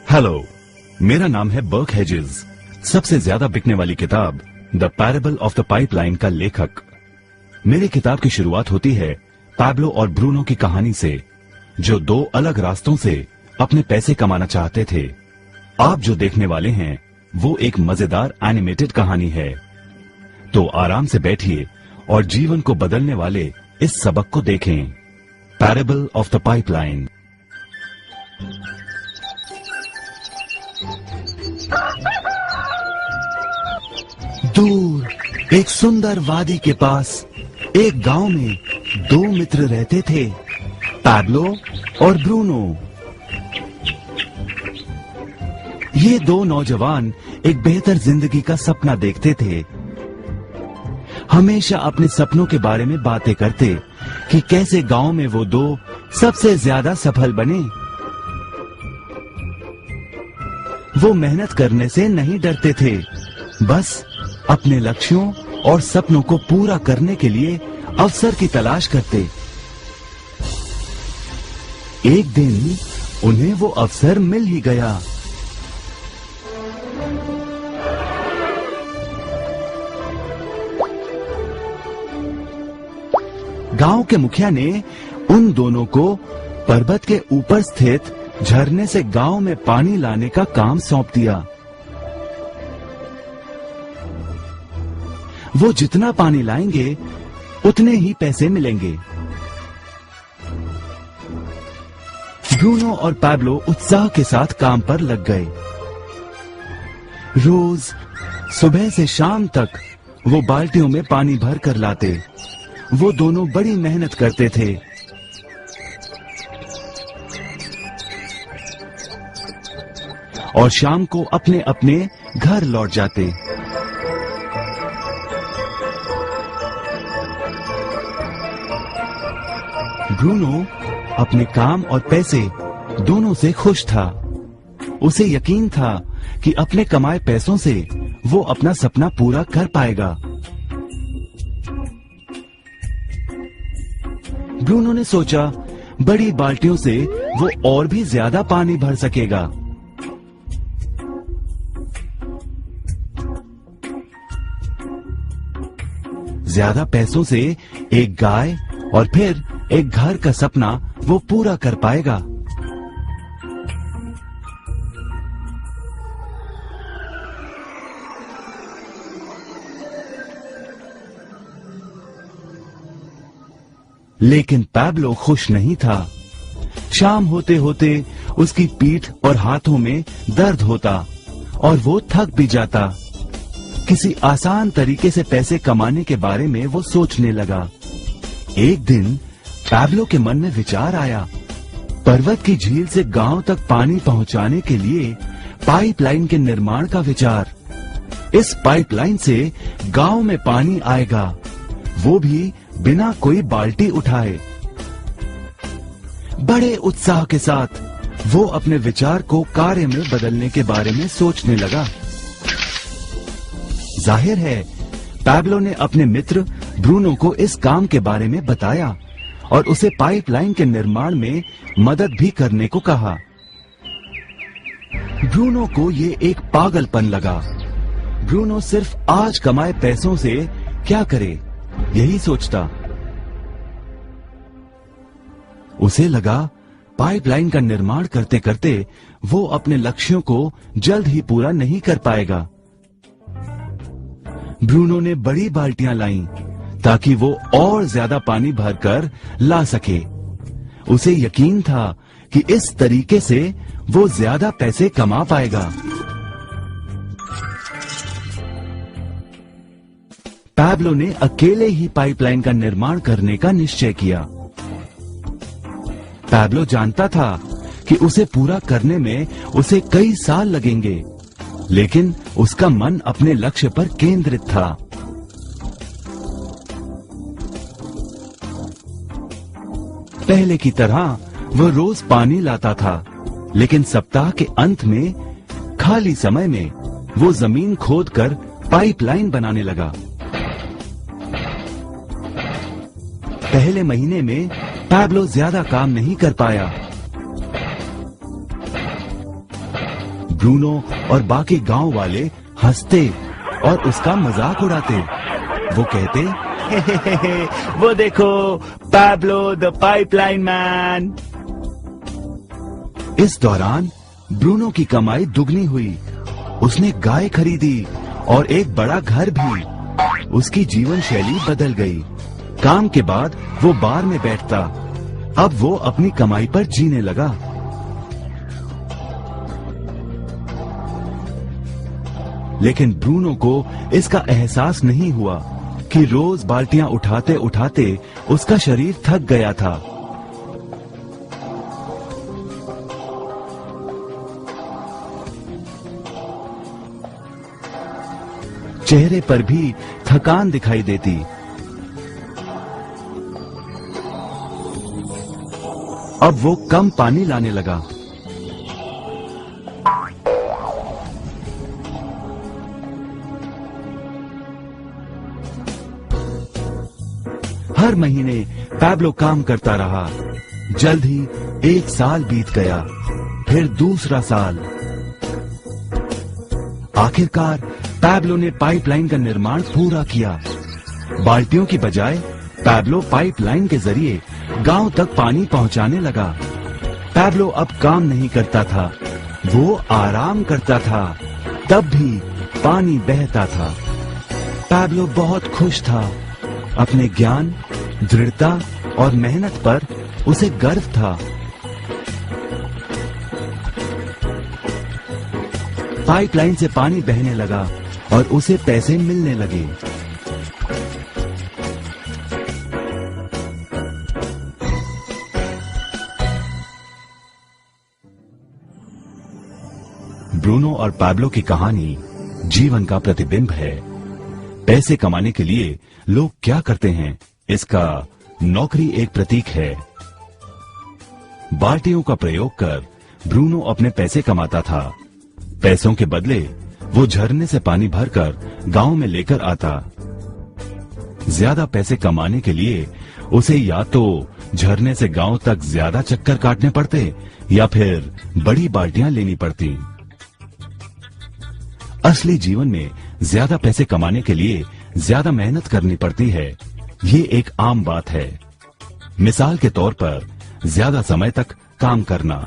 Hello, मेरा नाम है बर्क हेजेस। सबसे ज्यादा बिकने वाली किताब the parable of the pipeline का लेखक। मेरी किताब की शुरुआत होती है पैब्लो और ब्रूनो की कहानी से, जो दो अलग रास्तों से अपने पैसे कमाना चाहते थे। आप जो देखने वाले हैं वो एक मजेदार एनिमेटेड कहानी है। तो आराम से बैठिए और जीवन को बदलने वाले इस सबक को देखें, पैरेबल ऑफ द पाइपलाइन। दूर एक सुंदर वादी के पास एक गांव में दो मित्र रहते थे, पैब्लो और ब्रूनो। ये दो नौजवान एक बेहतर जिंदगी का सपना देखते थे। हमेशा अपने सपनों के बारे में बातें करते कि कैसे गांव में वो दो सबसे ज्यादा सफल बने। वो मेहनत करने से नहीं डरते थे, बस अपने लक्ष्यों और सपनों को पूरा करने के लिए अवसर की तलाश करते। एक दिन उन्हें वो अवसर मिल ही गया। गांव के मुखिया ने उन दोनों को पर्वत के ऊपर स्थित झरने से गांव में पानी लाने का काम सौंप दिया। वो जितना पानी लाएंगे उतने ही पैसे मिलेंगे। ब्रूनो और पैब्लो उत्साह के साथ काम पर लग गए। रोज सुबह से शाम तक वो बाल्टियों में पानी भर कर लाते। वो दोनों बड़ी मेहनत करते थे। और शाम को अपने अपने घर लौट जाते। ब्रूनो अपने काम और पैसे दोनों से खुश था। उसे यकीन था कि अपने कमाए पैसों से वो अपना सपना पूरा कर पाएगा। ब्रूनो ने सोचा बड़ी बाल्टियों से वो और भी ज्यादा पानी भर सकेगा। ज्यादा पैसों से एक गाय और फिर एक घर का सपना वो पूरा कर पाएगा। लेकिन पैब्लो खुश नहीं था। शाम होते होते उसकी पीठ और हाथों में दर्द होता और वो थक भी जाता। किसी आसान तरीके से पैसे कमाने के बारे में वो सोचने लगा। एक दिन पैब्लो के मन में विचार आया, पर्वत की झील से गांव तक पानी पहुंचाने के लिए पाइपलाइन के निर्माण का विचार। इस पाइपलाइन से गांव में पानी आएगा, वो भी बिना कोई बाल्टी उठाए। बड़े उत्साह के साथ वो अपने विचार को कार्य में बदलने के बारे में सोचने लगा। जाहिर है पैब्लो ने अपने मित्र ब्रूनो को इस काम के बारे में बताया और उसे पाइपलाइन के निर्माण में मदद भी करने को कहा। ब्रूनो को ये एक पागलपन लगा। ब्रूनो सिर्फ आज कमाए पैसों से क्या करे, यही सोचता। उसे लगा पाइपलाइन का निर्माण करते करते वो अपने लक्ष्यों को जल्द ही पूरा नहीं कर पाएगा। ब्रूनो ने बड़ी बाल्टियां लाईं ताकि वो और ज्यादा पानी भरकर ला सके। उसे यकीन था कि इस तरीके से वो ज्यादा पैसे कमा पाएगा। पैब्लो ने अकेले ही पाइपलाइन का निर्माण करने का निश्चय किया। पैब्लो जानता था कि उसे पूरा करने में उसे कई साल लगेंगे, लेकिन उसका मन अपने लक्ष्य पर केंद्रित था। पहले की तरह वह रोज पानी लाता था, लेकिन सप्ताह के अंत में खाली समय में वो जमीन खोदकर पाइपलाइन बनाने लगा। पहले महीने में पैब्लो ज्यादा काम नहीं कर पाया। ब्रूनो और बाकी गांव वाले हंसते और उसका मजाक उड़ाते। वो कहते, हे हे हे हे, वो देखो पैब्लो द पाइपलाइन मैन। इस दौरान ब्रूनो की कमाई दुगनी हुई। उसने गाय खरीदी और एक बड़ा घर भी। उसकी जीवन शैली बदल गई। काम के बाद वो बार में बैठता। अब वो अपनी कमाई पर जीने लगा। लेकिन ब्रूनो को इसका एहसास नहीं हुआ कि रोज बाल्टियां उठाते उठाते उसका शरीर थक गया था। चेहरे पर भी थकान दिखाई देती। अब वो कम पानी लाने लगा। हर महीने पैब्लो काम करता रहा। जल्द ही 1 साल बीत गया, फिर दूसरा साल। आखिरकार पैब्लो ने पाइपलाइन का निर्माण पूरा किया। बाल्टियों की बजाय पैब्लो पाइपलाइन के जरिए गांव तक पानी पहुंचाने लगा। पैब्लो अब काम नहीं करता था, वो आराम करता था, तब भी पानी बहता था। पैब्लो बहुत खुश था। अपने ज्ञान, दृढ़ता और मेहनत पर उसे गर्व था। पाइपलाइन से पानी बहने लगा और उसे पैसे मिलने लगे। ब्रूनो और पैब्लो की कहानी जीवन का प्रतिबिंब है। पैसे कमाने के लिए लोग क्या करते हैं, इसका नौकरी एक प्रतीक है। बाल्टियों का प्रयोग कर ब्रूनो अपने पैसे कमाता था। पैसों के बदले वो झरने से पानी भरकर गांव में लेकर आता। ज्यादा पैसे कमाने के लिए उसे या तो झरने से गांव तक ज्यादा चक्कर काटने पड़ते या फिर बड़ी बाल्टियां लेनी पड़ती। असली जीवन में ज्यादा पैसे कमाने के लिए ज्यादा मेहनत करनी पड़ती है। ये एक आम बात है। मिसाल के तौर पर ज्यादा समय तक काम करना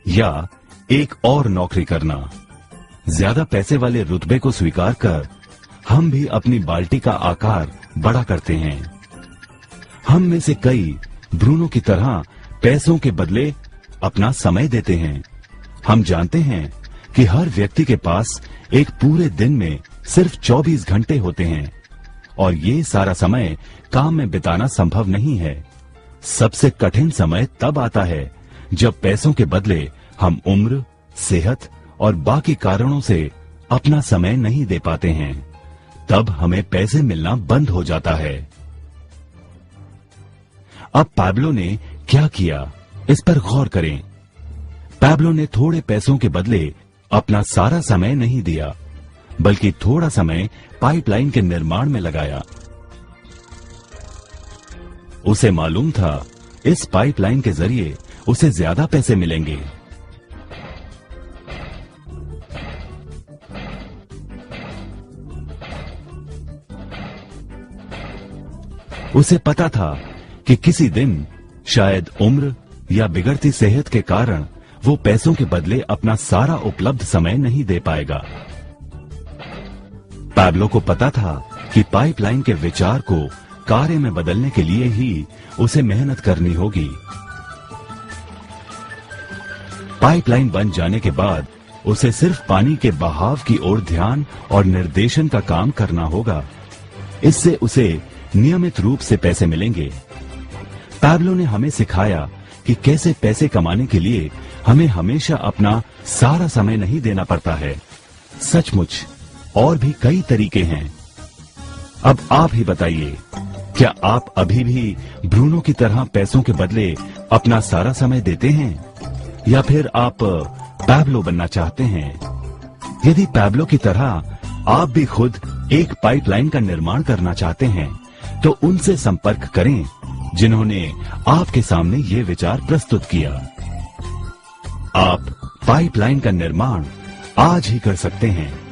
या एक और नौकरी करना। ज्यादा पैसे वाले रुतबे को स्वीकार कर हम भी अपनी बाल्टी का आकार बड़ा करते हैं। हम में से कई ब्रूनो की तरह पैसों के बदले अपना समय देते हैं। हम जानते हैं कि हर व्यक्ति के पास एक पूरे दिन में सिर्फ 24 घंटे होते हैं और ये सारा समय काम में बिताना संभव नहीं है। सबसे कठिन समय तब आता है जब पैसों के बदले हम उम्र, सेहत और बाकी कारणों से अपना समय नहीं दे पाते हैं। तब हमें पैसे मिलना बंद हो जाता है। अब पैब्लो ने क्या किया, इस पर गौर करें। पैब्लो ने थोड़े पैसों के बदले अपना सारा समय नहीं दिया, बल्कि थोड़ा समय पाइपलाइन के निर्माण में लगाया। उसे मालूम था इस पाइपलाइन के जरिए उसे ज्यादा पैसे मिलेंगे। उसे पता था कि किसी दिन शायद उम्र या बिगड़ती सेहत के कारण वो पैसों के बदले अपना सारा उपलब्ध समय नहीं दे पाएगा। पैब्लो को पता था कि पाइपलाइन के विचार को कार्य में बदलने के लिए ही उसे मेहनत करनी होगी। पाइपलाइन बन जाने के बाद उसे सिर्फ पानी के बहाव की ओर ध्यान और निर्देशन का काम करना होगा। इससे उसे नियमित रूप से पैसे मिलेंगे। पैब्लो ने हमें सिखाया कि कैसे पैसे कमाने के लिए हमें हमेशा अपना सारा समय नहीं देना पड़ता है। सचमुच और भी कई तरीके हैं। अब आप ही बताइए, क्या आप अभी भी ब्रूनो की तरह पैसों के बदले अपना सारा समय देते हैं या फिर आप पैब्लो बनना चाहते हैं? यदि पैब्लो की तरह आप भी खुद एक पाइपलाइन का निर्माण करना चाहते हैं तो उनसे संपर्क करें जिन्होंने आपके सामने ये विचार प्रस्तुत किया। आप पाइपलाइन का निर्माण आज ही कर सकते हैं।